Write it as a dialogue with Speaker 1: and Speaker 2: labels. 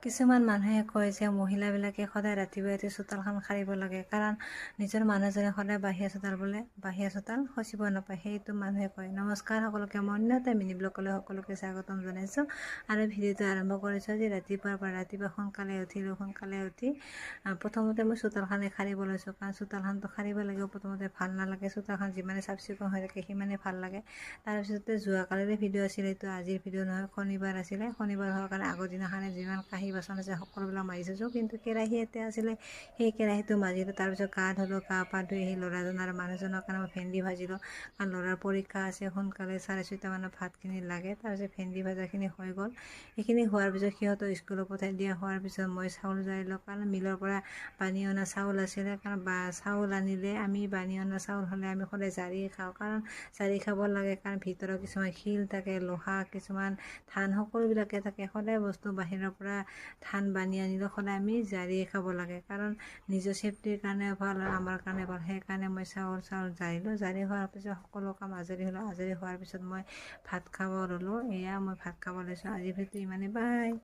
Speaker 1: কিছুমান মানুহে কয় যে মহিলাবিলাকে সদায় ৰাতিপুৱা ৰাতি চোতালখন সাৰিব লাগে, কাৰণ নিজৰ মানুহজনে সদায় বাহিৰা চোতাল খচিব নাপায়, সেইটো মানুহে কয়। নমস্কাৰ সকলোকে, মই অন্যতা মিনি ব্লগলৈ সকলোকে স্বাগতম জনাইছোঁ আৰু ভিডিঅ'টো আৰম্ভ কৰিছোঁ। আজি ৰাতিপুৱাৰ পৰা সোনকালে উঠি প্ৰথমতে মই চোতালখনে সাৰিব লৈছোঁ, কাৰণ চোতালখনটো সাৰিব লাগিব। প্ৰথমতে ভাল নালাগে, চোতালখন যিমানে চাফ চিকুণ হৈ থাকে সিমানে ভাল লাগে। তাৰপিছতে যোৱাকালিৰে ভিডিঅ' আছিলে, এইটো আজিৰ ভিডিঅ' নহয়, শনিবাৰ আছিলে। শনিবাৰ হোৱাৰ কাৰণে আগৰ দিনাখনে যিমান কাঁহী বাচন আছে সকলোবিলাক মাজি থৈছোঁ, কিন্তু কেৰাহী এটা আছিলে, সেই কেৰাহীটো মাজিলোঁ। তাৰপিছত গা ধুলোঁ, গা পা ধুই সেই ল'ৰাজন আৰু মানুহজনৰ কাৰণে মই ভেন্দি ভাজিলোঁ, কাৰণ ল'ৰাৰ পৰীক্ষা আছে সোনকালে 6:30 মানত ভাতখিনি লাগে। তাৰপিছত ভেন্দি ভাজাখিনি হৈ গ'ল। সেইখিনি হোৱাৰ পিছত সিহঁতক স্কুলত পঠাই দিয়া হোৱাৰ পিছত মই চাউল জাৰিলোঁ, কাৰণ মিলৰ পৰা বানি অনা চাউল আছিলে। কাৰণ চাউল আনিলে আমি বানি অনা চাউল হ'লে আমি সদায় জাৰিয়ে খাওঁ, কাৰণ জাৰি খাব লাগে, কাৰণ ভিতৰত কিছুমান শিল থাকে, লোহা কিছুমান ধান সকলোবিলাকে থাকে। সদায় বস্তু বাহিৰৰ পৰা ধান বানি আনিলেও সদায় আমি জাৰিয়ে খাব লাগে, কাৰণ নিজৰ চেফটিৰ কাৰণে ভাল আৰু আমাৰ কাৰণে ভাল। সেইকাৰণে মই চাউল জাৰিলোঁ। জাৰি হোৱাৰ পিছত সকলো কাম আজৰি হ'লোঁ। আজৰি হোৱাৰ পিছত মই ভাত খাব ল'লোঁ। এয়া মই ভাত খাব লৈছোঁ। আজিৰ ভিডিঅ'টো ইমানেই, বাই।